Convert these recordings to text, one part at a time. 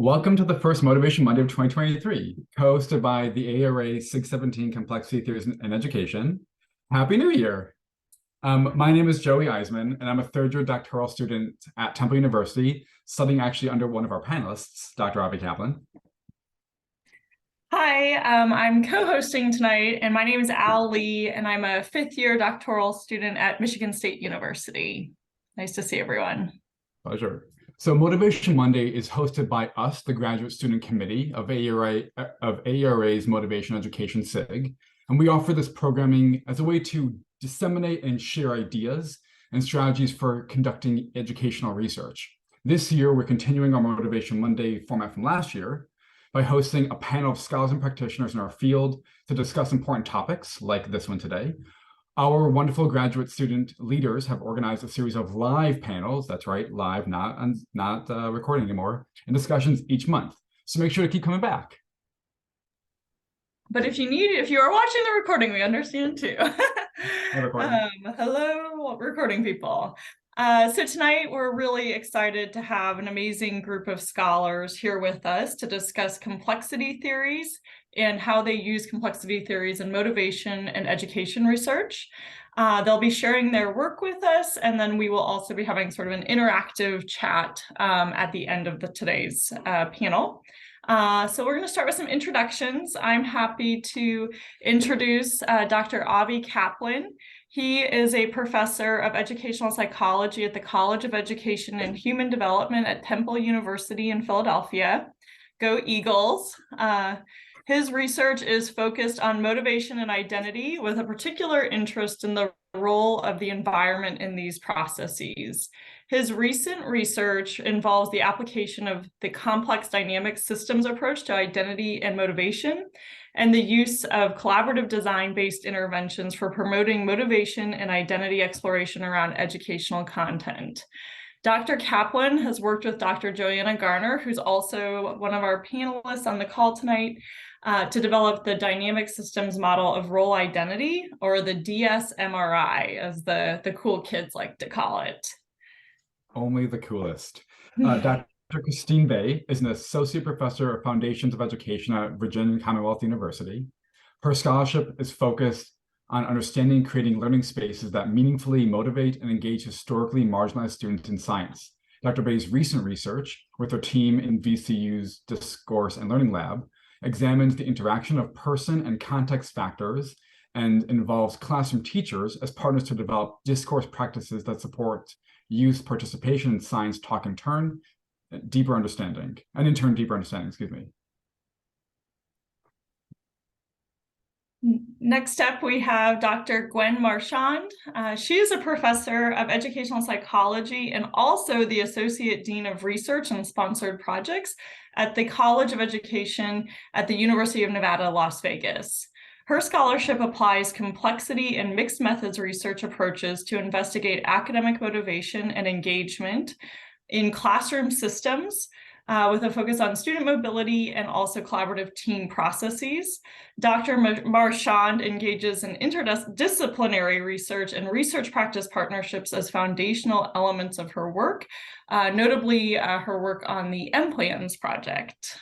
Welcome to the first Motivation Monday of 2023, co-hosted by the ARA 617 Complexity Theories in Education. Happy New Year! My name is Joey Eisman, and I'm a third-year doctoral student at Temple University, studying actually under one of our panelists, Dr. Avi Kaplan. Hi, I'm co-hosting tonight, and my name is Al Lee, and I'm a fifth-year doctoral student at Michigan State University. Nice to see everyone. Pleasure. So Motivation Monday is hosted by us, the Graduate Student Committee of ARA's Motivation Education SIG, and we offer this programming as a way to disseminate and share ideas and strategies for conducting educational research. This year, we're continuing our Motivation Monday format from last year by hosting a panel of scholars and practitioners in our field to discuss important topics like this one today. Our wonderful graduate student leaders have organized a series of live panels, that's right, live, not recording anymore, and discussions each month. So make sure to keep coming back. But if you are watching the recording, we understand too. Hello, recording people. So tonight we're really excited to have an amazing group of scholars here with us to discuss complexity theories and how they use complexity theories in motivation and education research. They'll be sharing their work with us, and then we will also be having sort of an interactive chat at the end of today's panel. So we're going to start with some introductions. I'm happy to introduce Dr. Avi Kaplan. He is a professor of educational psychology at the College of Education and Human Development at Temple University in Philadelphia. Go Eagles! His research is focused on motivation and identity, with a particular interest in the role of the environment in these processes. His recent research involves the application of the complex dynamic systems approach to identity and motivation, and the use of collaborative design-based interventions for promoting motivation and identity exploration around educational content. Dr. Kaplan has worked with Dr. Joanna Garner, who's also one of our panelists on the call tonight, to develop the dynamic systems model of role identity, or the DSMRI, as the cool kids like to call it. Only the coolest. Dr. Christine Bay is an associate professor of Foundations of Education at Virginia Commonwealth University. Her scholarship is focused on understanding and creating learning spaces that meaningfully motivate and engage historically marginalized students in science. Dr. Bay's recent research with her team in VCU's Discourse and Learning Lab examines the interaction of person and context factors and involves classroom teachers as partners to develop discourse practices that support youth participation in science talk and turn, deeper understanding, excuse me. Next up, we have Dr. Gwen Marchand. She is a professor of educational psychology and also the Associate Dean of Research and Sponsored Projects at the College of Education at the University of Nevada, Las Vegas. Her scholarship applies complexity and mixed methods research approaches to investigate academic motivation and engagement in classroom systems, with a focus on student mobility and also collaborative team processes. Dr. Marchand engages in interdisciplinary research and research practice partnerships as foundational elements of her work, notably her work on the MPLANS project.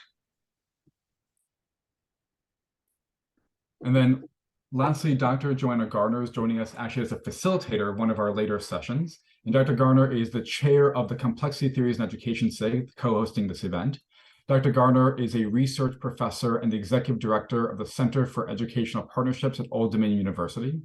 And then lastly, Dr. Joanna Garner is joining us actually as a facilitator of one of our later sessions. And Dr. Garner is the chair of the Complexity Theories in Education SIG, co-hosting this event. Dr. Garner is a research professor and the executive director of the Center for Educational Partnerships at Old Dominion University.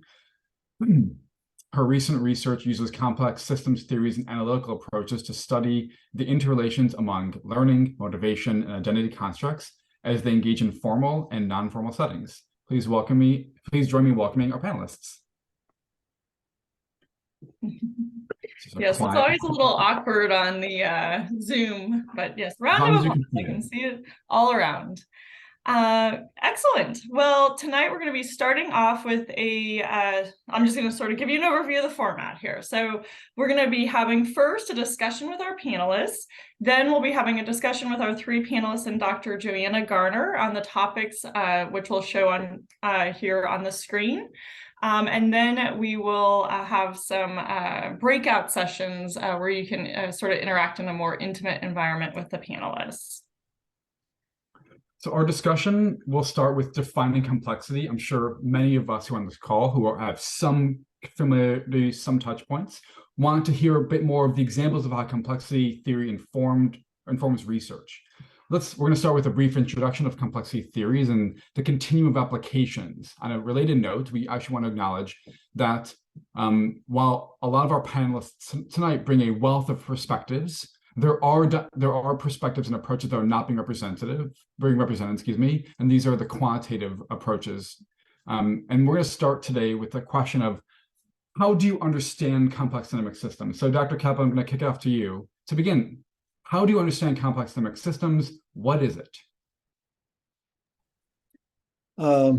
Her recent research uses complex systems theories and analytical approaches to study the interrelations among learning, motivation, and identity constructs as they engage in formal and non-formal settings. Please join me in welcoming our panelists. Yes, it's always a little awkward on the Zoom, but yes, round of applause. I can see it all around. Excellent. Well, tonight we're going to be starting off with I'm just going to sort of give you an overview of the format here. So we're going to be having first a discussion with our panelists. Then we'll be having a discussion with our three panelists and Dr. Joanna Garner on the topics, which we'll show on here on the screen. And then we will have some breakout sessions where you can sort of interact in a more intimate environment with the panelists. So our discussion will start with defining complexity. I'm sure many of us who are on this call who have some familiarity, some touch points, want to hear a bit more of the examples of how complexity theory informs research. We're going to start with a brief introduction of complexity theories and the continuum of applications. On a related note, we actually want to acknowledge that while a lot of our panelists tonight bring a wealth of perspectives, there are perspectives and approaches that are not being represented, and these are the quantitative approaches. And we're going to start today with the question of how do you understand complex dynamic systems? So Dr. Kaplan, I'm going to kick it off to you. To begin, how do you understand complex dynamic systems? What is it?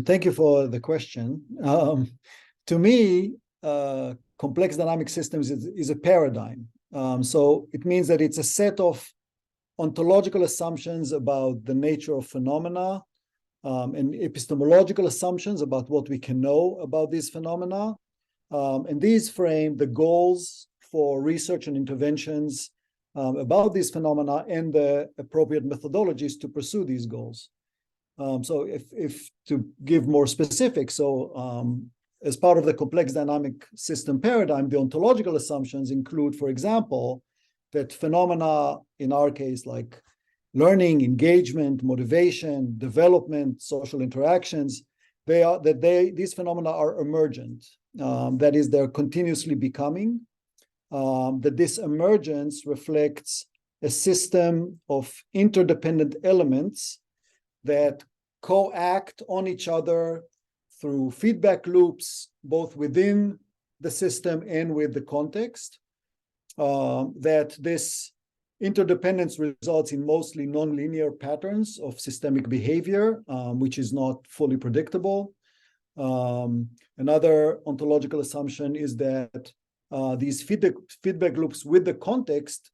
Thank you for the question. To me, complex dynamic systems is a paradigm. So it means that it's a set of ontological assumptions about the nature of phenomena and epistemological assumptions about what we can know about these phenomena. And these frame the goals for research and interventions about these phenomena and the appropriate methodologies to pursue these goals. So if to give more specific, as part of the complex dynamic system paradigm, the ontological assumptions include, for example, that phenomena, in our case, like learning, engagement, motivation, development, social interactions, these phenomena are emergent. That is, they're continuously becoming. That this emergence reflects a system of interdependent elements that co-act on each other through feedback loops, both within the system and with the context, that this interdependence results in mostly nonlinear patterns of systemic behavior, which is not fully predictable. Another ontological assumption is that these feedback loops with the context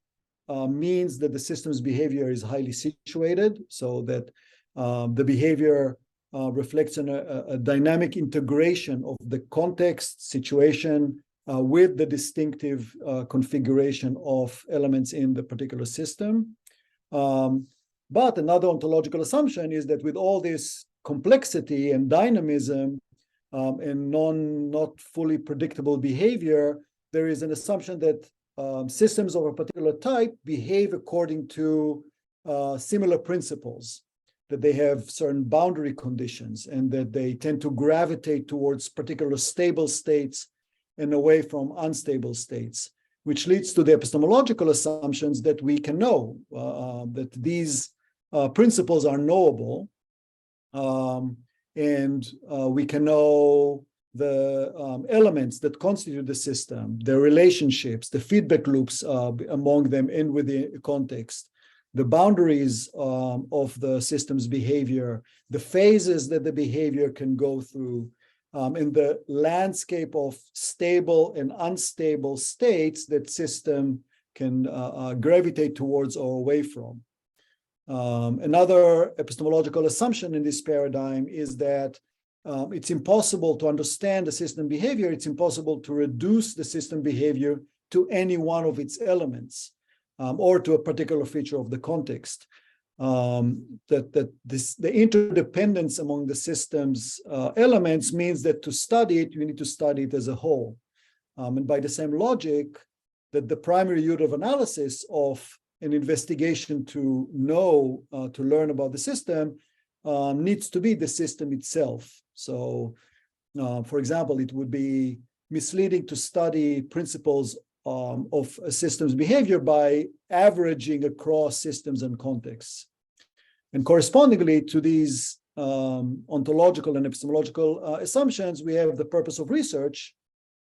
means that the system's behavior is highly situated, so that the behavior reflects a dynamic integration of the context situation with the distinctive configuration of elements in the particular system. But another ontological assumption is that with all this complexity and dynamism and not fully predictable behavior, there is an assumption that systems of a particular type behave according to similar principles, that they have certain boundary conditions and that they tend to gravitate towards particular stable states and away from unstable states, which leads to the epistemological assumptions that we can know that these principles are knowable, and we can know the elements that constitute the system, the relationships, the feedback loops among them and within the context, the boundaries of the system's behavior, the phases that the behavior can go through, and the landscape of stable and unstable states that system can gravitate towards or away from. Another epistemological assumption in this paradigm is that it's impossible to understand the system behavior, it's impossible to reduce the system behavior to any one of its elements. Or to a particular feature of the context. The interdependence among the system's elements means that to study it, you need to study it as a whole. And by the same logic, that the primary unit of analysis of an investigation to know, to learn about the system, needs to be the system itself. So, for example, it would be misleading to study principles of a system's behavior by averaging across systems and contexts. And correspondingly to these ontological and epistemological assumptions, we have the purpose of research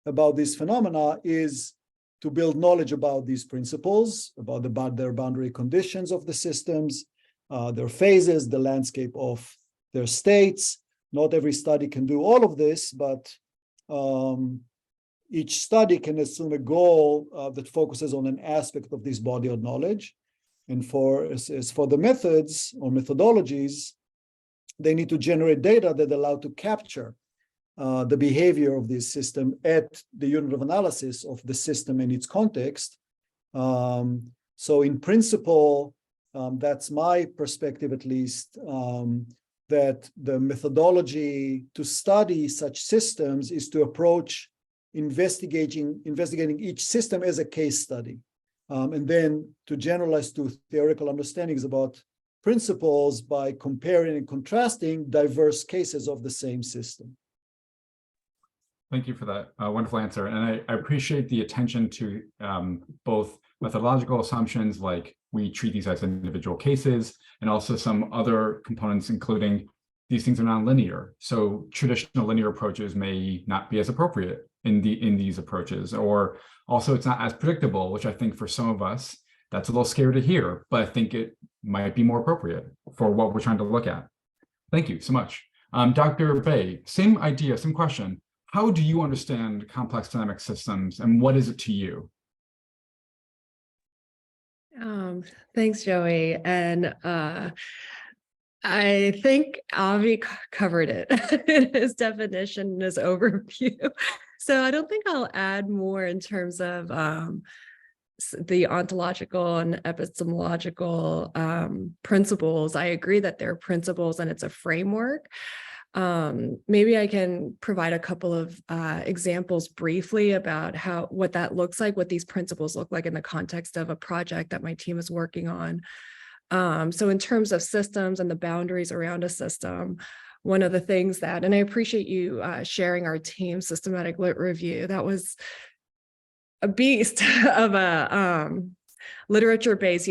about these phenomena is to build knowledge about these principles, about their boundary conditions of the systems, their phases, the landscape of their states. Not every study can do all of this, but each study can assume a goal that focuses on an aspect of this body of knowledge. And as for the methods or methodologies, they need to generate data that allow to capture the behavior of this system at the unit of analysis of the system and its context. So in principle, that's my perspective at least, that the methodology to study such systems is to approach investigating each system as a case study, and then to generalize to theoretical understandings about principles by comparing and contrasting diverse cases of the same system. Thank you for that wonderful answer. And I appreciate the attention to both methodological assumptions, like we treat these as individual cases, and also some other components, including these things are non-linear. So traditional linear approaches may not be as appropriate in these approaches, or also it's not as predictable, which I think for some of us, that's a little scary to hear, but I think it might be more appropriate for what we're trying to look at. Thank you so much. Dr. Bay, same idea, same question. How do you understand complex dynamic systems, and what is it to you? Thanks, Joey. And I think Avi covered it in his definition and his overview. So I don't think I'll add more in terms of the ontological and epistemological principles. I agree that they're principles and it's a framework. Maybe I can provide a couple of examples briefly about what that looks like, what these principles look like in the context of a project that my team is working on. So in terms of systems and the boundaries around a system, one of the things that, and I appreciate you sharing our team systematic lit review, that was a beast of a literature base,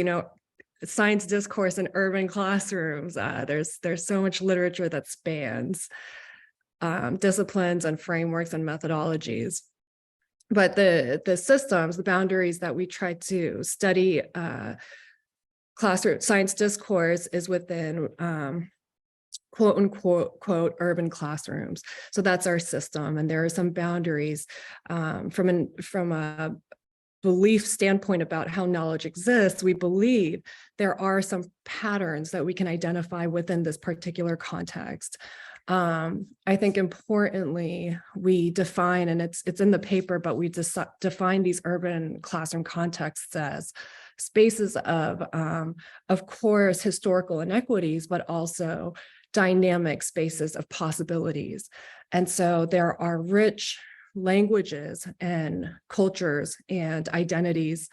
science discourse in urban classrooms. There's so much literature that spans disciplines and frameworks and methodologies. But the systems, the boundaries that we try to study classroom science discourse is within quote unquote quote urban classrooms. So that's our system, and there are some boundaries from a belief standpoint about how knowledge exists. We believe there are some patterns that we can identify within this particular context. I think importantly, we define, and it's in the paper, but we define these urban classroom contexts as spaces of course, historical inequities, but also dynamic spaces of possibilities. And so there are rich languages and cultures and identities.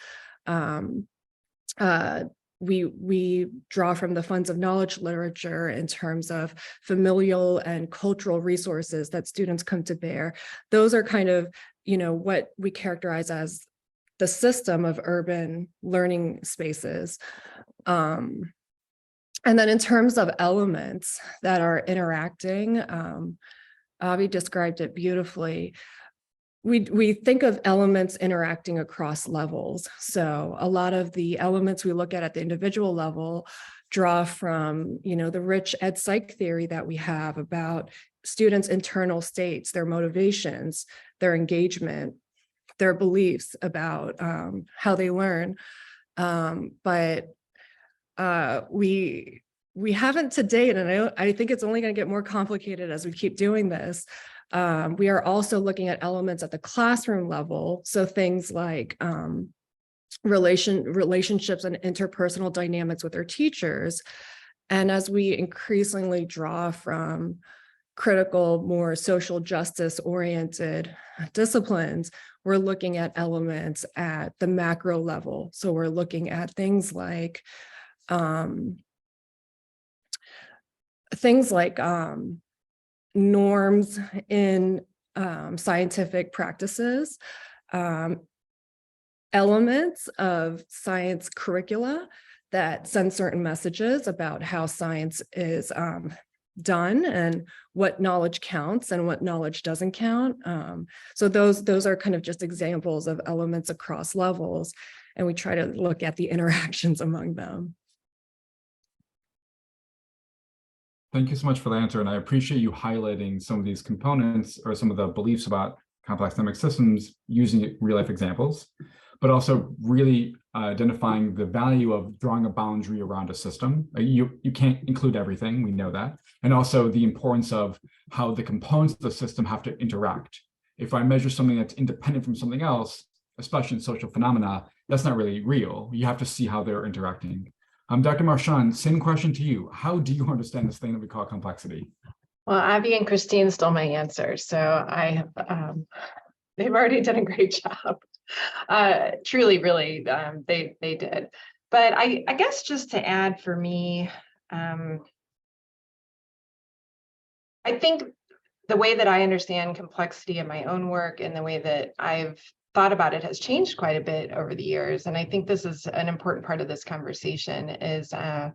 We draw from the funds of knowledge literature in terms of familial and cultural resources that students come to bear. Those are kind of, what we characterize as the system of urban learning spaces. And then in terms of elements that are interacting, Avi described it beautifully. We think of elements interacting across levels. So a lot of the elements we look at the individual level draw from, the rich ed psych theory that we have about students' internal states, their motivations, their engagement, their beliefs about how they learn. But we haven't to date, and I think it's only going to get more complicated as we keep doing this. We are also looking at elements at the classroom level. So things like relationships and interpersonal dynamics with our teachers. And as we increasingly draw from critical, more social justice oriented disciplines, we're looking at elements at the macro level. So we're looking at things like norms in scientific practices, elements of science curricula that send certain messages about how science is done and what knowledge counts and what knowledge doesn't count. So those are kind of just examples of elements across levels, and we try to look at the interactions among them. Thank you so much for the answer, and I appreciate you highlighting some of these components or some of the beliefs about complex dynamic systems using real-life examples, but also really identifying the value of drawing a boundary around a system. You can't include everything, we know that, and also the importance of how the components of the system have to interact. If I measure something that's independent from something else, especially in social phenomena, that's not really real. You have to see how they're interacting. Dr. Marchand, same question to you. How do you understand this thing that we call complexity? Well, Avi and Christine stole my answer, so they've already done a great job. Truly, really, they did. But I guess just to add for me, I think the way that I understand complexity in my own work and the way that I've thought about it has changed quite a bit over the years. And I think this is an important part of this conversation is, I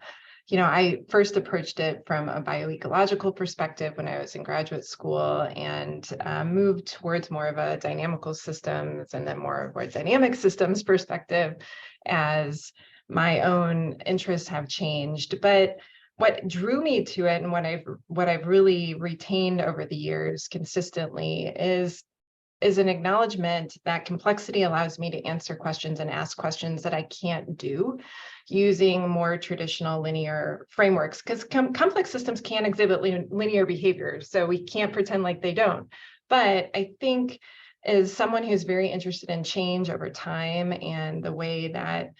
first approached it from a bioecological perspective when I was in graduate school and moved towards more of a dynamical systems and then more of a dynamic systems perspective as my own interests have changed. But what drew me to it and what I've really retained over the years consistently is an acknowledgement that complexity allows me to answer questions and ask questions that I can't do using more traditional linear frameworks, because complex systems can exhibit linear behaviors, so we can't pretend like they don't. But I think as someone who's very interested in change over time and the way that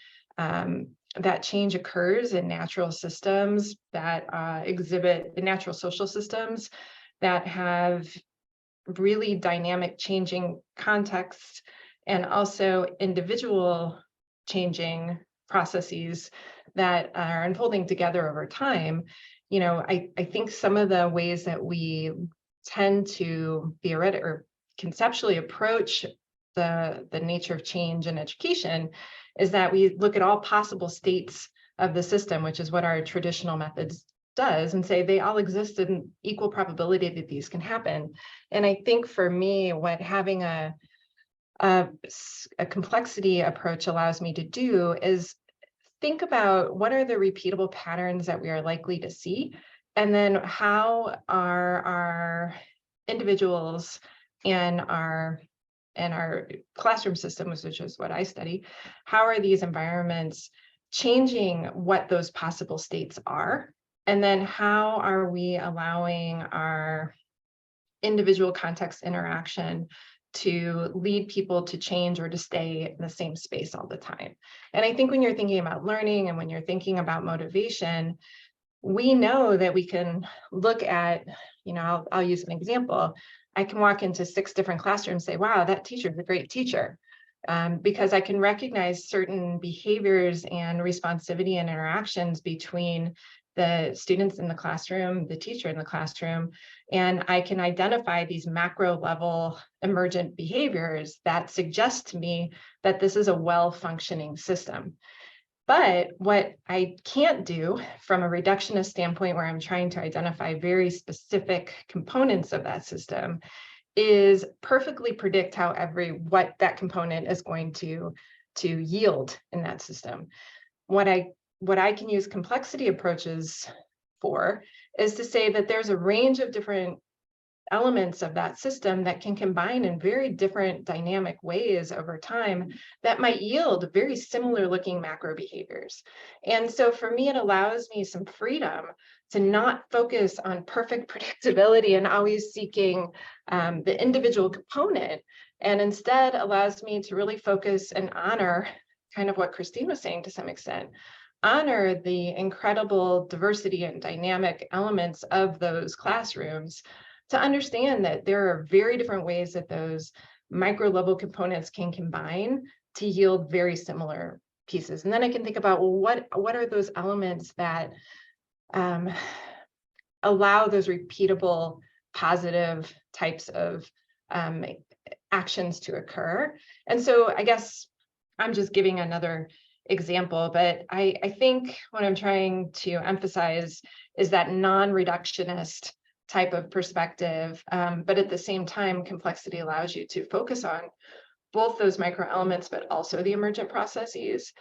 that change occurs in natural systems that exhibit the natural social systems that have really dynamic changing contexts and also individual changing processes that are unfolding together over time. I think some of the ways that we tend to theoretically or conceptually approach the nature of change in education is that we look at all possible states of the system, which is what our traditional methods does, and say they all exist in equal probability that these can happen. And I think for me, what having a complexity approach allows me to do is think about what are the repeatable patterns that we are likely to see, and then how are our individuals and our classroom systems, which is what I study, how are these environments changing what those possible states are? And then how are we allowing our individual context interaction to lead people to change or to stay in the same space all the time? And I think when you're thinking about learning and when you're thinking about motivation, we know that we can look at, I'll use an example. I can walk into 6 different classrooms and say, wow, that teacher's a great teacher. Because I can recognize certain behaviors and responsivity and interactions between the students in the classroom, the teacher in the classroom, and I can identify these macro level emergent behaviors that suggest to me that this is a well-functioning system. But what I can't do from a reductionist standpoint, where I'm trying to identify very specific components of that system, is perfectly predict what that component is going to yield in that system. What I can use complexity approaches for is to say that there's a range of different elements of that system that can combine in very different dynamic ways over time that might yield very similar looking macro behaviors. And so for me, it allows me some freedom to not focus on perfect predictability and always seeking the individual component, and instead allows me to really focus and honor kind of what Christine was saying to some extent, honor the incredible diversity and dynamic elements of those classrooms, to understand that there are very different ways that those micro level components can combine to yield very similar pieces. And then I can think about, well, what are those elements that allow those repeatable positive types of actions to occur? And so I guess I'm just giving another example, but I think what I'm trying to emphasize is that non-reductionist type of perspective, but at the same time, complexity allows you to focus on both those micro elements, but also the emergent processes.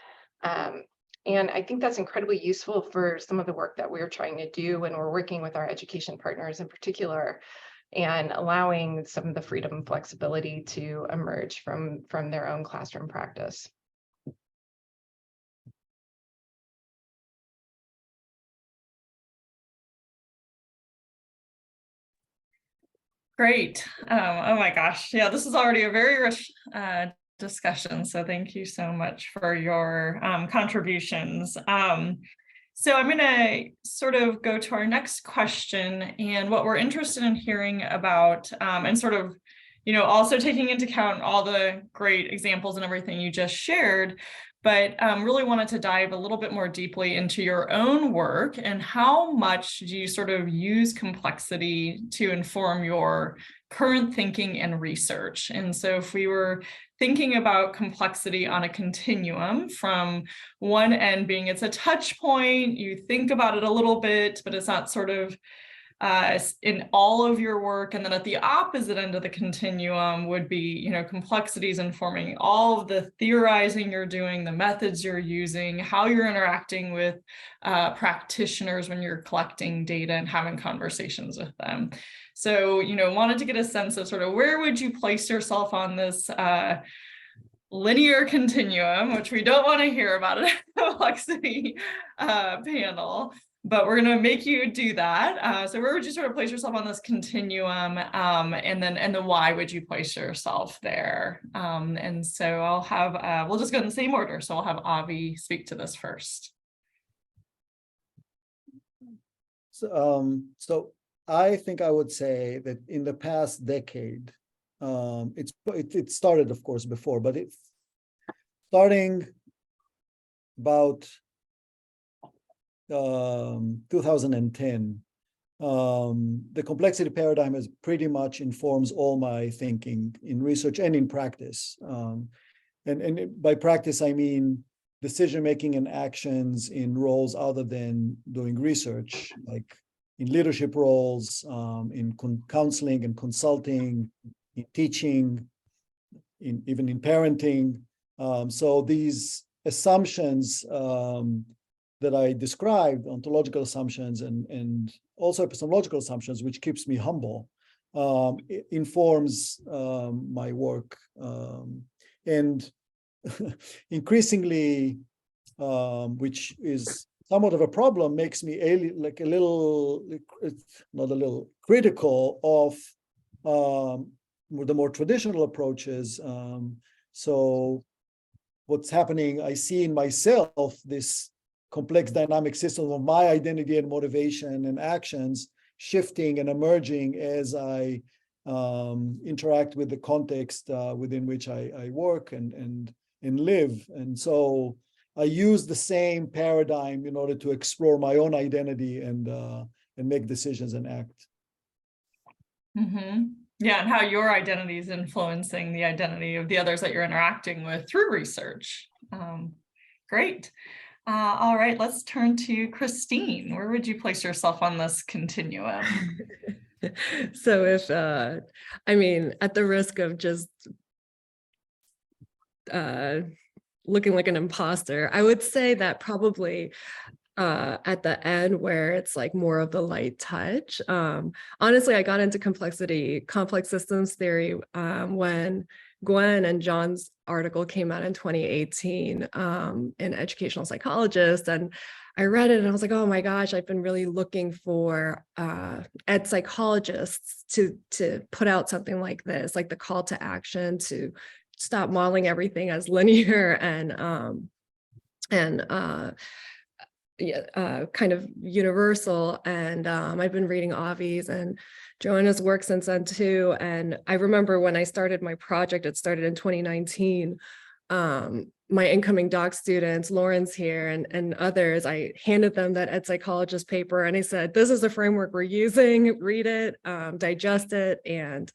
And I think that's incredibly useful for some of the work that we're trying to do when we're working with our education partners in particular, and allowing some of the freedom and flexibility to emerge from their own classroom practice. Great. Oh my gosh. Yeah, this is already a very rich discussion. So thank you so much for your contributions. So I'm going to sort of go to our next question, and what we're interested in hearing about, and sort of, also taking into account all the great examples and everything you just shared, but really wanted to dive a little bit more deeply into your own work and how much do you sort of use complexity to inform your current thinking and research. And so if we were thinking about complexity on a continuum, from one end being it's a touch point, you think about it a little bit, but it's not sort of in all of your work. And then at the opposite end of the continuum would be, complexities informing all of the theorizing you're doing, the methods you're using, how you're interacting with practitioners when you're collecting data and having conversations with them. So, wanted to get a sense of sort of where would you place yourself on this linear continuum, which we don't want to hear about in a complexity panel. But we're going to make you do that. So where would you sort of place yourself on this continuum? And then why would you place yourself there? And so I'll have, we'll just go in the same order. So I'll have Avi speak to this first. So I think I would say that in the past decade, it started, of course, before, but it's starting about 2010, the complexity paradigm has pretty much informs all my thinking in research and in practice. And by practice, I mean decision-making and actions in roles other than doing research, like in leadership roles, in counseling and consulting, in teaching, even in parenting. So these assumptions that I described, ontological assumptions and also epistemological assumptions, which keeps me humble, informs my work. And increasingly, which is somewhat of a problem, makes me not a little critical of the more traditional approaches. So what's happening, I see in myself this complex dynamic system of my identity and motivation and actions shifting and emerging as I interact with the context within which I work and live. And so I use the same paradigm in order to explore my own identity and make decisions and act. Mm-hmm. Yeah, and how your identity is influencing the identity of the others that you're interacting with through research. Great. All right, let's turn to Christine. Where would you place yourself on this continuum? So if, I mean, at the risk of just looking like an imposter, I would say that probably at the end where it's like more of the light touch. Honestly, I got into complex systems theory when Gwen and John's article came out in 2018 in Educational Psychologist, and I read it and I was like, oh my gosh, I've been really looking for ed psychologists to put out something like this, like the call to action to stop modeling everything as linear and kind of universal. And I've been reading Avi's and Joanna's work since then too. And I remember when I started my project, it started in 2019. My incoming doc students, Lauren's here and others, I handed them that ed psychologist paper and I said, this is the framework we're using, read it, digest it. And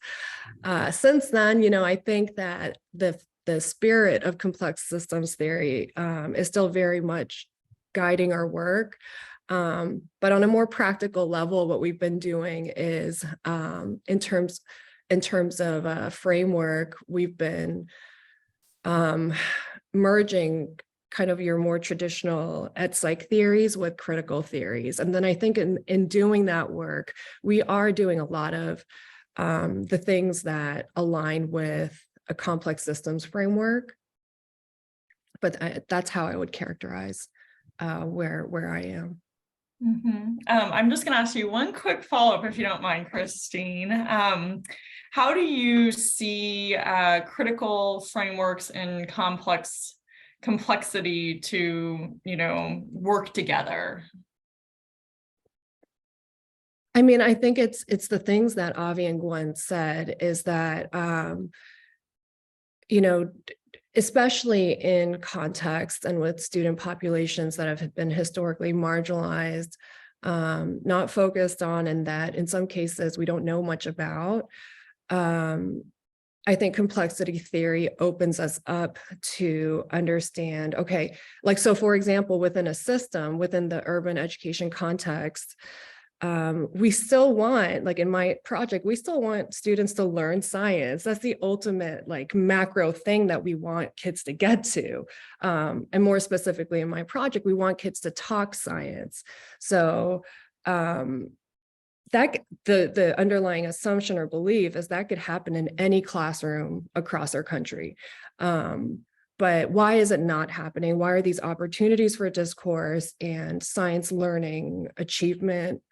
since then, I think that the spirit of complex systems theory is still very much guiding our work. But on a more practical level, what we've been doing is in terms of a framework, we've been merging kind of your more traditional ed psych theories with critical theories. And then I think in doing that work, we are doing a lot of the things that align with a complex systems framework. But that's how I would characterize where I am. Mm-hmm. I'm just going to ask you one quick follow-up, if you don't mind, Christine. How do you see critical frameworks in complex complexity to, work together? I mean, I think it's the things that Avi and Gwen said, is that, especially in context and with student populations that have been historically marginalized, not focused on, and that in some cases we don't know much about. I think complexity theory opens us up to understand, okay, like, so for example, within a system, within the urban education context, we still want, like in my project, we still want students to learn science. That's the ultimate like macro thing that we want kids to get to. And more specifically in my project, we want kids to talk science. So that the underlying assumption or belief is that could happen in any classroom across our country. But why is it not happening? Why are these opportunities for discourse and science learning, achievement,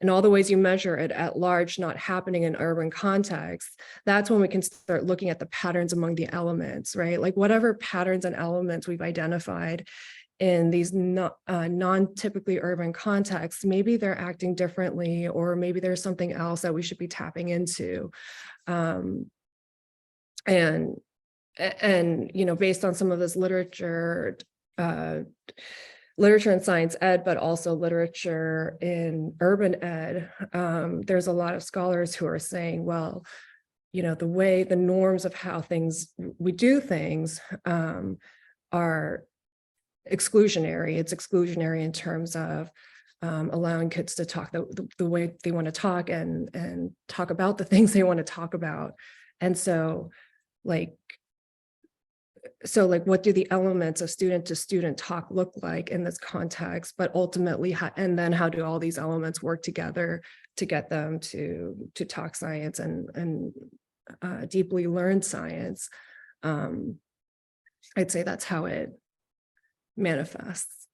and all the ways you measure it at large not happening in urban contexts? That's when we can start looking at the patterns among the elements, right? Like whatever patterns and elements we've identified in these non-typically urban contexts, maybe they're acting differently, or maybe there's something else that we should be tapping into. And based on some of this literature in science ed, but also literature in urban ed, there's a lot of scholars who are saying, well, the norms of how we do things are exclusionary. It's exclusionary in terms of allowing kids to talk the way they want to talk and talk about the things they want to talk about. And so what do the elements of student to student talk look like in this context? But ultimately, and then how do all these elements work together to get them to talk science and deeply learn science? I'd say that's how it manifests.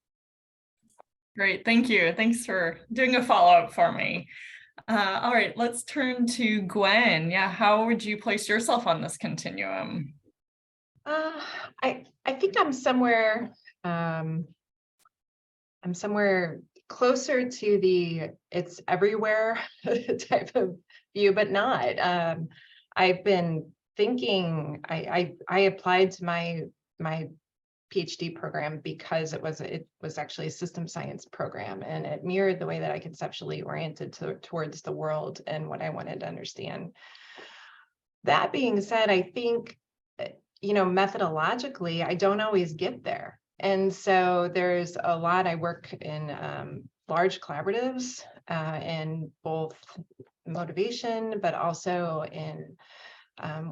Great, thank you. Thanks for doing a follow-up for me. All right, let's turn to Gwen. Yeah, how would you place yourself on this continuum? I think I'm somewhere closer to the it's everywhere type of view, but not. I've been thinking, I applied to my PhD program because it was actually a system science program, and it mirrored the way that I conceptually oriented towards the world and what I wanted to understand. That being said, I think, methodologically, I don't always get there. And so there's a lot, I work in large collaboratives in both motivation, but also in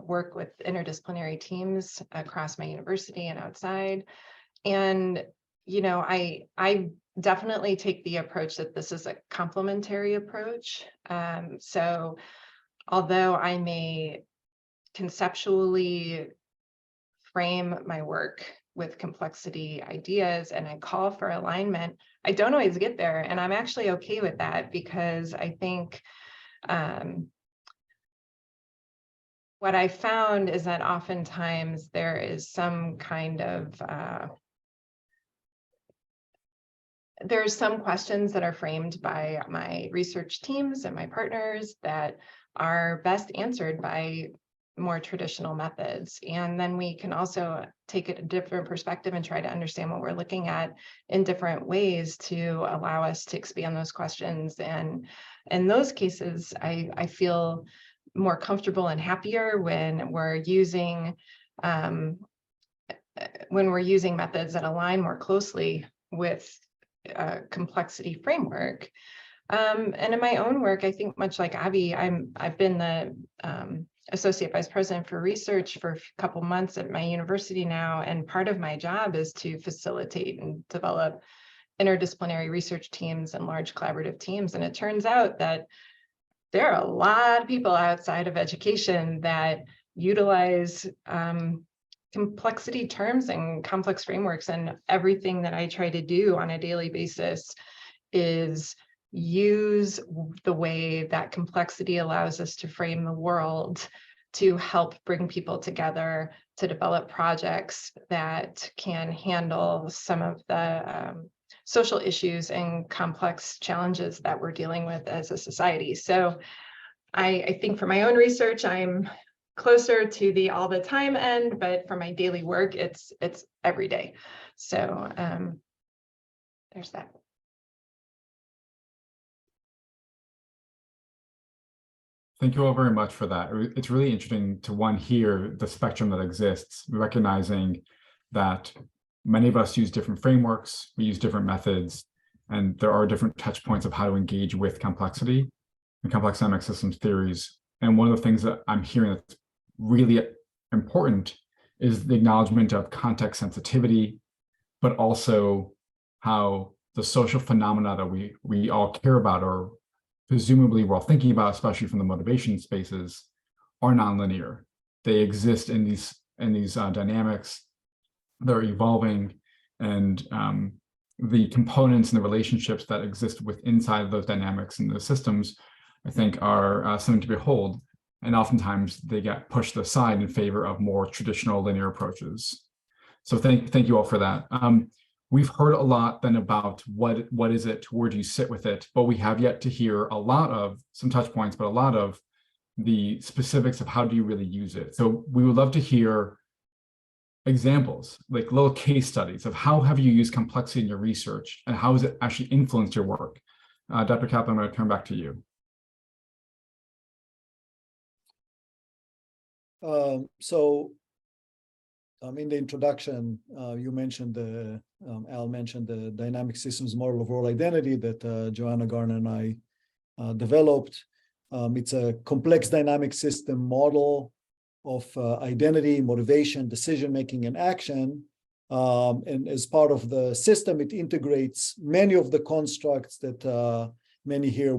work with interdisciplinary teams across my university and outside. And, I definitely take the approach that this is a complementary approach. So although I may conceptually frame my work with complexity ideas and I call for alignment, I don't always get there. And I'm actually okay with that, because I think what I found is that oftentimes there is some kind of, there's some questions that are framed by my research teams and my partners that are best answered by more traditional methods. And then we can also take a different perspective and try to understand what we're looking at in different ways to allow us to expand those questions. And in those cases, I feel more comfortable and happier when we're using methods that align more closely with a complexity framework. And in my own work, I think much like Avi, I've been the Associate Vice President for Research for a couple months at my university now, and part of my job is to facilitate and develop interdisciplinary research teams and large collaborative teams. And it turns out that there are a lot of people outside of education that utilize complexity terms and complex frameworks, and everything that I try to do on a daily basis is use the way that complexity allows us to frame the world to help bring people together to develop projects that can handle some of the social issues and complex challenges that we're dealing with as a society. So I think for my own research, I'm closer to the all the time end, but for my daily work, it's every day. So there's that. Thank you all very much for that. It's really interesting to hear the spectrum that exists, recognizing that many of us use different frameworks, we use different methods, and there are different touch points of how to engage with complexity and complex dynamic systems theories. And one of the things that I'm hearing that's really important is the acknowledgement of context sensitivity, but also how the social phenomena that we all care about, or presumably we're all thinking about, especially from the motivation spaces, are nonlinear. They exist in these dynamics. They're evolving, and the components and the relationships that exist inside of those dynamics and those systems, I think, are something to behold. And oftentimes they get pushed aside in favor of more traditional linear approaches. So thank you all for that. We've heard a lot then about what is it, where do you sit with it, but we have yet to hear a lot of some touch points, but a lot of the specifics of how do you really use it. So we would love to hear examples, like little case studies of how have you used complexity in your research and how has it actually influenced your work. Dr. Kaplan, I'm going to turn back to you. In the introduction, you mentioned Al mentioned the dynamic systems model of role identity that Joanna Garner and I developed. It's a complex dynamic system model of identity, motivation, decision-making, and action. And as part of the system, it integrates many of the constructs that many here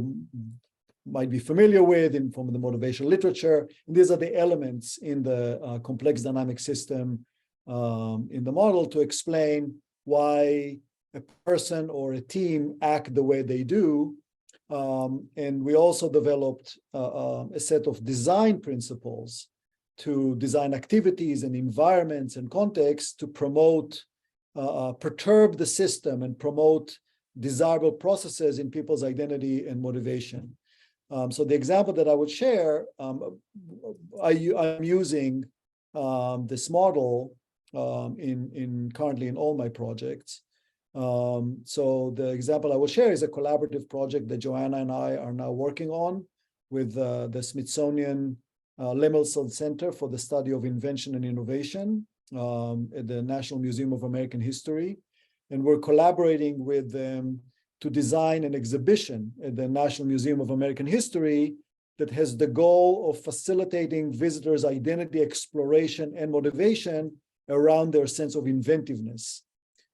might be familiar with from the motivational literature. And these are the elements in the complex dynamic system in the model to explain why a person or a team act the way they do. And we also developed a set of design principles to design activities and environments and contexts to promote, perturb the system and promote desirable processes in people's identity and motivation. So the example that I would share, I'm using this model currently in all my projects. So the example I will share is a collaborative project that Joanna and I are now working on with the Smithsonian Lemelson Center for the Study of Invention and Innovation at the National Museum of American History. And we're collaborating with them to design an exhibition at the National Museum of American History that has the goal of facilitating visitors' identity exploration and motivation around their sense of inventiveness.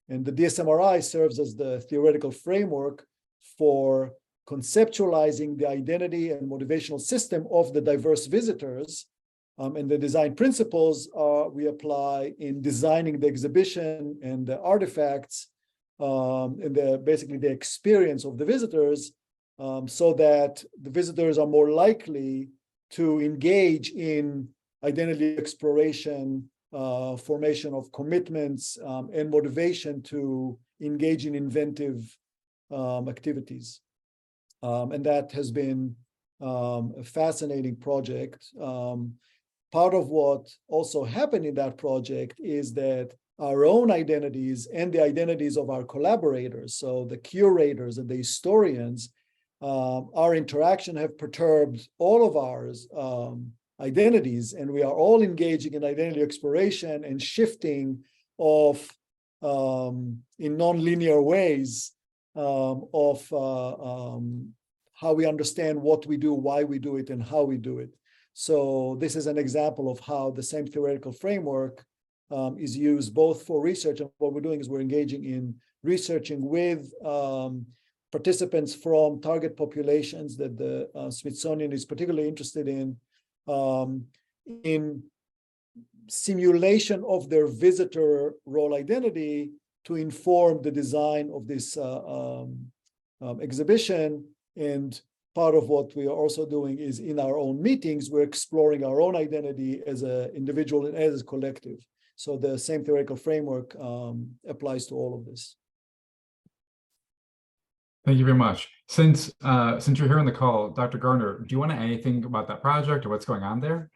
And the DSMRI serves as the theoretical framework for conceptualizing the identity and motivational system of the diverse visitors. And the design principles we apply in designing the exhibition and the artifacts and basically the experience of the visitors, so that the visitors are more likely to engage in identity exploration, formation of commitments, and motivation to engage in inventive activities. And that has been a fascinating project. Part of what also happened in that project is that our own identities and the identities of our collaborators, so the curators and the historians, our interaction have perturbed all of ours identities, and we are all engaging in identity exploration and shifting of in non-linear ways of how we understand what we do, why we do it, and how we do it. So this is an example of how the same theoretical framework is used both for research, and what we're doing is we're engaging in researching with participants from target populations that the Smithsonian is particularly interested in simulation of their visitor role identity to inform the design of this exhibition. And part of what we are also doing is in our own meetings, we're exploring our own identity as an individual and as a collective. So the same theoretical framework applies to all of this. Thank you very much. Since you're here on the call, Dr. Garner, do you want to add anything about that project or what's going on there?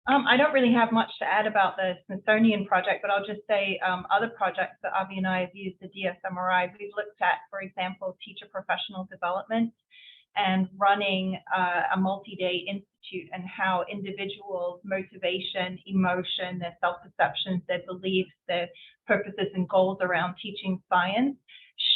I don't really have much to add about the Smithsonian project, but I'll just say other projects that Avi and I have used the DSMRI. We've looked at, for example, teacher professional development and running a multi-day institute, and how individuals' motivation, emotion, their self-perceptions, their beliefs, their purposes and goals around teaching science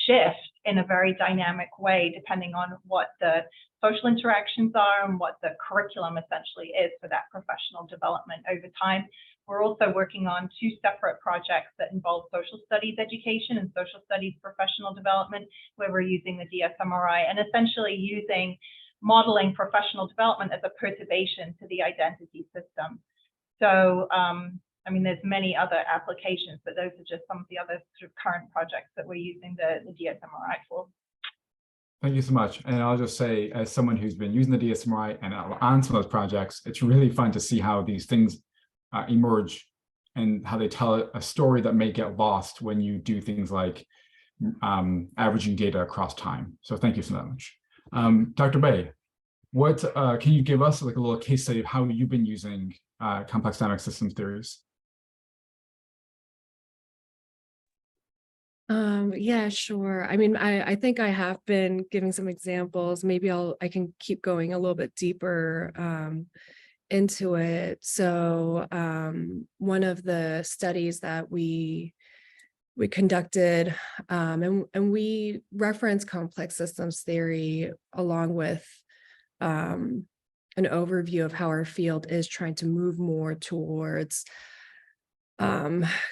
shift in a very dynamic way depending on what the social interactions are and what the curriculum essentially is for that professional development over time. We're also working on 2 separate projects that involve social studies education and social studies professional development, where we're using the DSMRI and essentially using modeling professional development as a perturbation to the identity system. So, I mean, there's many other applications, but those are just some of the other sort of current projects that we're using the DSMRI for. Thank you so much. And I'll just say, as someone who's been using the DSMRI and on some of those projects, it's really fun to see how these things emerge and how they tell a story that may get lost when you do things like averaging data across time. So thank you so much. Dr. Bay, what can you give us like a little case study of how you've been using complex dynamic systems theories? Yeah, sure. I mean, I think I have been giving some examples. Maybe I can keep going a little bit deeper into it. So one of the studies that we conducted, and we reference complex systems theory along with an overview of how our field is trying to move more towards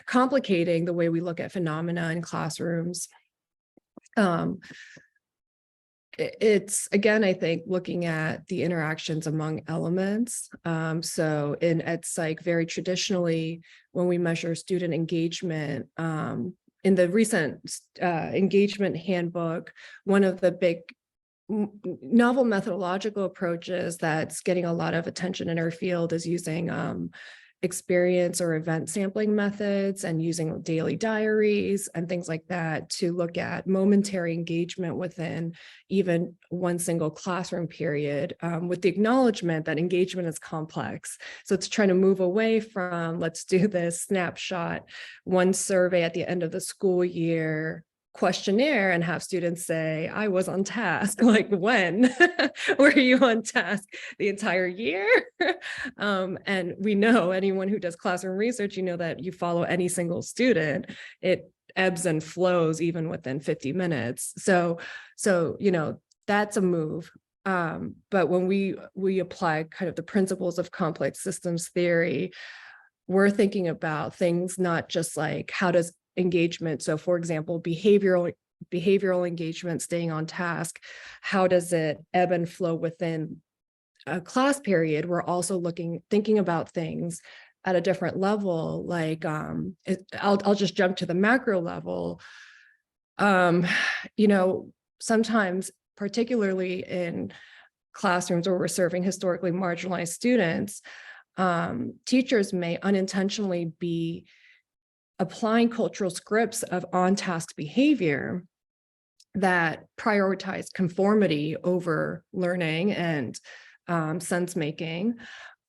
complicating the way we look at phenomena in classrooms. It's, again, I think, looking at the interactions among elements. So in EdPsych, very traditionally, when we measure student engagement, in the recent engagement handbook, one of the big novel methodological approaches that's getting a lot of attention in our field is using experience or event sampling methods and using daily diaries and things like that to look at momentary engagement within even one single classroom period, with the acknowledgement that engagement is complex. So it's trying to move away from, let's do this snapshot, one survey at the end of the school year questionnaire and have students say, I was on task. Like, when were you on task? The entire year? And we know, anyone who does classroom research, you know that you follow any single student, it ebbs and flows even within 50 minutes. So you know, that's a move. But when we apply kind of the principles of complex systems theory, we're thinking about things not just like, how does engagement, so for example, behavioral engagement, staying on task, how does it ebb and flow within a class period? We're also thinking about things at a different level, like I'll just jump to the macro level. You know, sometimes, particularly in classrooms where we're serving historically marginalized students, teachers may unintentionally be applying cultural scripts of on-task behavior that prioritize conformity over learning and sense making,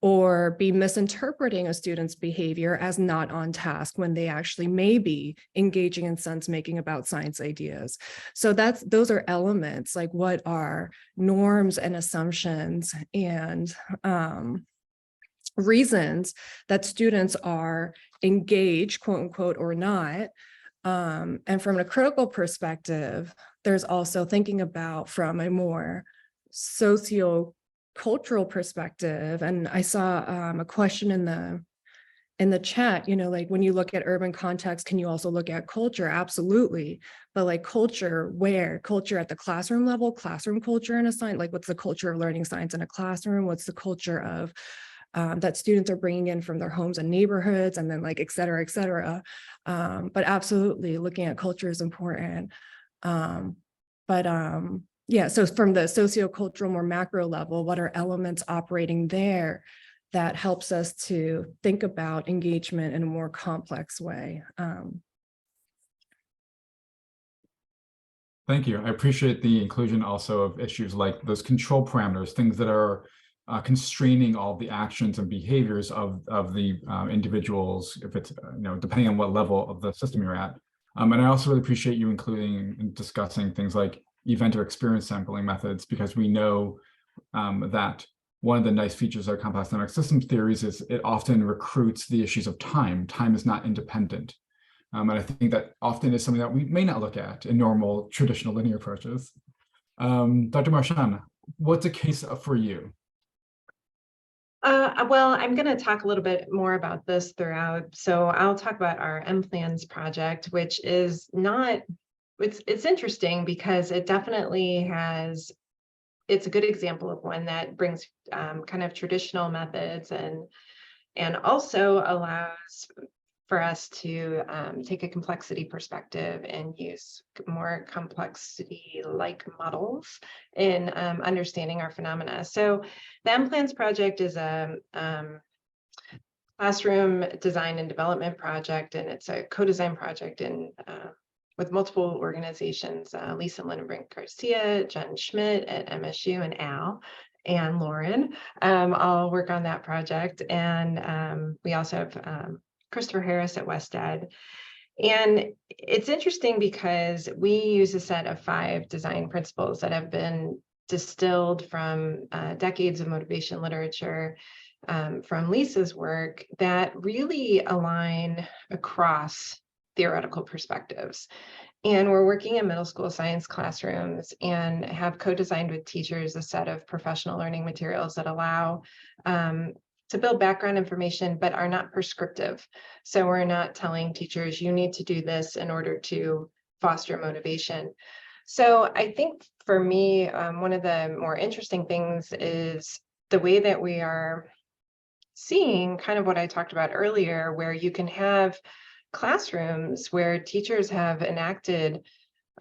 or be misinterpreting a student's behavior as not on task when they actually may be engaging in sense making about science ideas. So those are elements, like what are norms and assumptions and reasons that students are engaged, quote unquote, or not. And from a critical perspective, there's also thinking about from a more socio-cultural perspective. And I saw a question in the chat, you know, like, when you look at urban context, can you also look at culture? Absolutely. But like, culture where? Culture at the classroom level, classroom culture in a science, like, what's the culture of learning science in a classroom? What's the culture of that students are bringing in from their homes and neighborhoods, and then like, et cetera, et cetera. But absolutely looking at culture is important. Yeah, so from the sociocultural, more macro level, what are elements operating there that helps us to think about engagement in a more complex way? Thank you. I appreciate the inclusion also of issues like those control parameters, things that are constraining all the actions and behaviors of the individuals, if it's, depending on what level of the system you're at. And I also really appreciate you including and discussing things like event or experience sampling methods, because we know that one of the nice features of complex dynamic systems theories is it often recruits the issues of time. Time is not independent. And I think that often is something that we may not look at in normal traditional linear approaches. Dr. Marchand, what's a case for you? Well, I'm going to talk a little bit more about this throughout. So I'll talk about our MPLANS project, which is not, it's interesting because it definitely has, it's a good example of one that brings kind of traditional methods and also allows for us to take a complexity perspective and use more complexity-like models in understanding our phenomena. So the MPLANS project is a classroom design and development project, and it's a co-design project with multiple organizations, Lisa Lindenbrink Garcia, Jen Schmidt at MSU, and Al and Lauren all work on that project. And we also have Christopher Harris at WestEd. And it's interesting because we use a set of 5 design principles that have been distilled from decades of motivation literature from Lisa's work that really align across theoretical perspectives. And we're working in middle school science classrooms and have co-designed with teachers a set of professional learning materials that allow to build background information, but are not prescriptive. So we're not telling teachers, you need to do this in order to foster motivation. So I think for me, one of the more interesting things is the way that we are seeing kind of what I talked about earlier, where you can have classrooms where teachers have enacted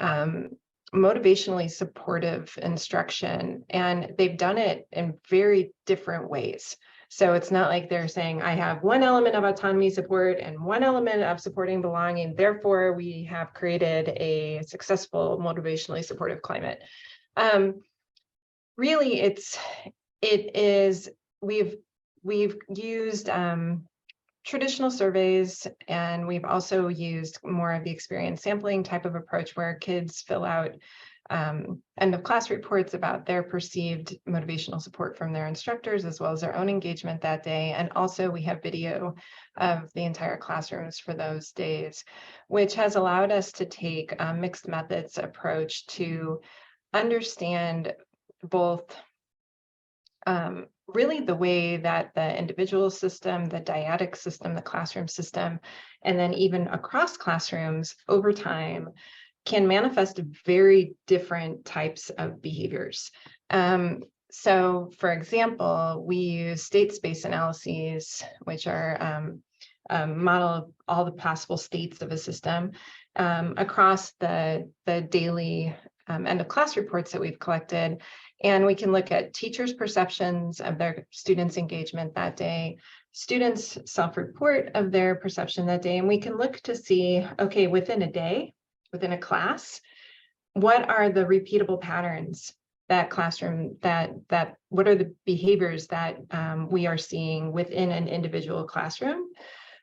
motivationally supportive instruction, and they've done it in very different ways. So it's not like they're saying, I have one element of autonomy support and one element of supporting belonging, therefore we have created a successful motivationally supportive climate. Really, we've used traditional surveys, and we've also used more of the experience sampling type of approach where kids fill out end of class reports about their perceived motivational support from their instructors, as well as their own engagement that day. And also we have video of the entire classrooms for those days, which has allowed us to take a mixed methods approach to understand both really the way that the individual system, the dyadic system, the classroom system, and then even across classrooms over time can manifest very different types of behaviors. So for example, we use state space analyses, which are model all the possible states of a system across the daily end of class reports that we've collected. And we can look at teachers' perceptions of their students' engagement that day, students' self-report of their perception that day, and we can look to see, okay, within a day, within a class, what are the repeatable patterns that classroom, what are the behaviors that we are seeing within an individual classroom?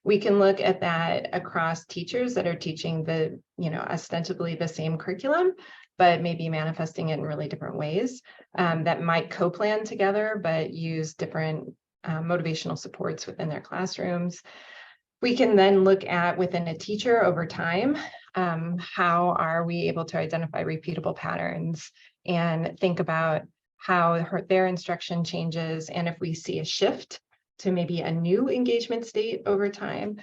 We can look at that across teachers that are teaching the, ostensibly the same curriculum, but maybe manifesting it in really different ways that might co-plan together, but use different motivational supports within their classrooms. We can then look at within a teacher over time, how are we able to identify repeatable patterns and think about how their instruction changes, and if we see a shift to maybe a new engagement state over time.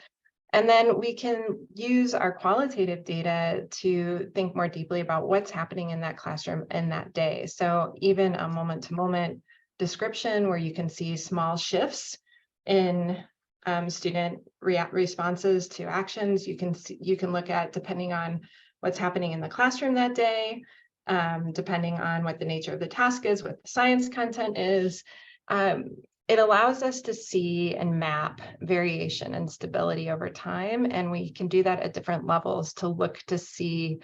And then we can use our qualitative data to think more deeply about what's happening in that classroom in that day. So even a moment-to-moment description where you can see small shifts in student responses to actions. You can look at, depending on what's happening in the classroom that day, depending on what the nature of the task is, what the science content is. It allows us to see and map variation and stability over time, and we can do that at different levels to look to see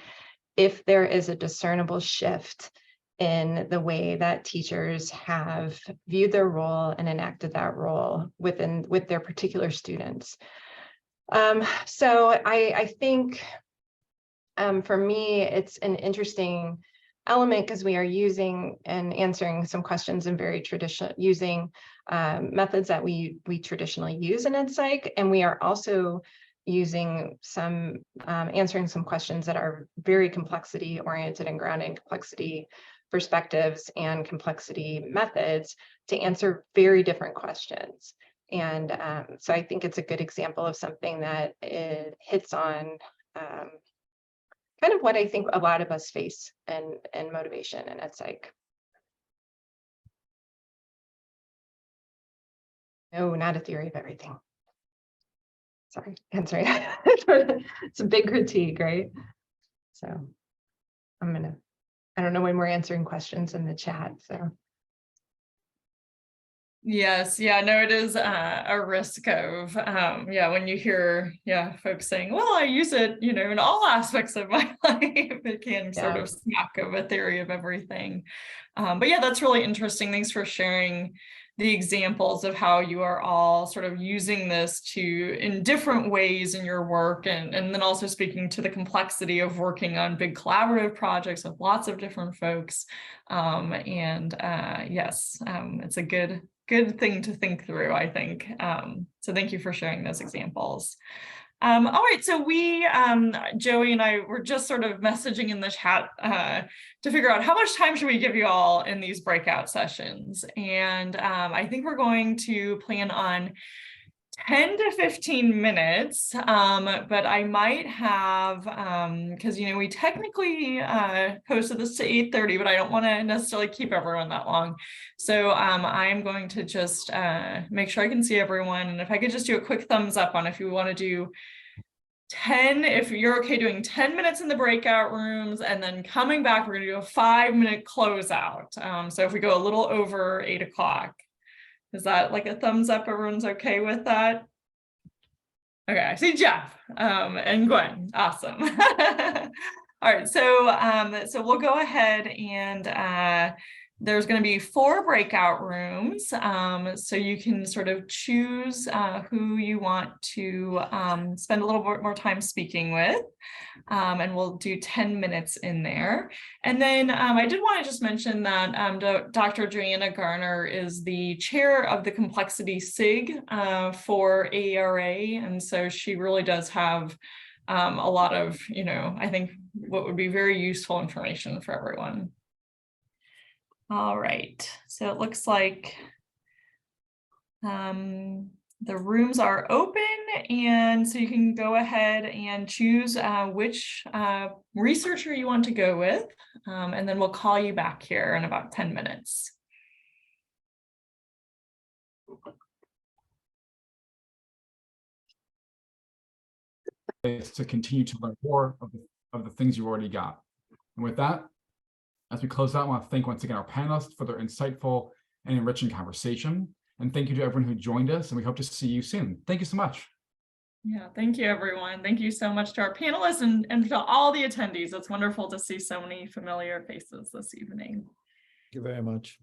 if there is a discernible shift in the way that teachers have viewed their role and enacted that role with their particular students. So I think for me, it's an interesting element because we are using and answering some questions in very traditional, using methods that we traditionally use in EdPsych, and we are also using some answering some questions that are very complexity oriented and grounded in complexity perspectives and complexity methods to answer very different questions. And so I think it's a good example of something that it hits on kind of what I think a lot of us face and motivation in EdPsych. No, not a theory of everything. Sorry, answering. It's a big critique, right? So I don't know when we're answering questions in the chat, so. Yes, yeah, no, it is a risk of, when you hear, folks saying, well, I use it, in all aspects of my life, it can sort of smack of a theory of everything. But yeah, that's really interesting. Thanks for sharing the examples of how you are all sort of using this in different ways in your work, and then also speaking to the complexity of working on big collaborative projects with lots of different folks. Yes, it's a good thing to think through, I think. So thank you for sharing those examples. All right, so we, Joey and I were just sort of messaging in the chat to figure out how much time should we give you all in these breakout sessions. And I think we're going to plan on 10 to 15 minutes, but I might have, because, we technically posted this to 8:30, but I don't want to necessarily keep everyone that long. So I'm going to just make sure I can see everyone. And if I could just do a quick thumbs up on if you want to do 10, if you're okay doing 10 minutes in the breakout rooms, and then coming back, we're going to do a 5-minute closeout. So if we go a little over 8 o'clock. Is that like a thumbs up? Everyone's okay with that? Okay, I see Jeff and Gwen. Awesome. All right, so we'll go ahead and there's going to be 4 breakout rooms. So you can sort of choose who you want to spend a little bit more time speaking with. And we'll do 10 minutes in there. And then I did want to just mention that Dr. Joanna Garner is the chair of the Complexity SIG for AERA. And so she really does have a lot of, I think what would be very useful information for everyone. All right, so it looks like the rooms are open, and so you can go ahead and choose which researcher you want to go with, and then we'll call you back here in about 10 minutes. Is to continue to learn more of the things you already got. And with that, as we close out, I want to thank once again our panelists for their insightful and enriching conversation. And thank you to everyone who joined us, and we hope to see you soon. Thank you so much. Yeah, thank you, everyone. Thank you so much to our panelists and to all the attendees. It's wonderful to see so many familiar faces this evening. Thank you very much.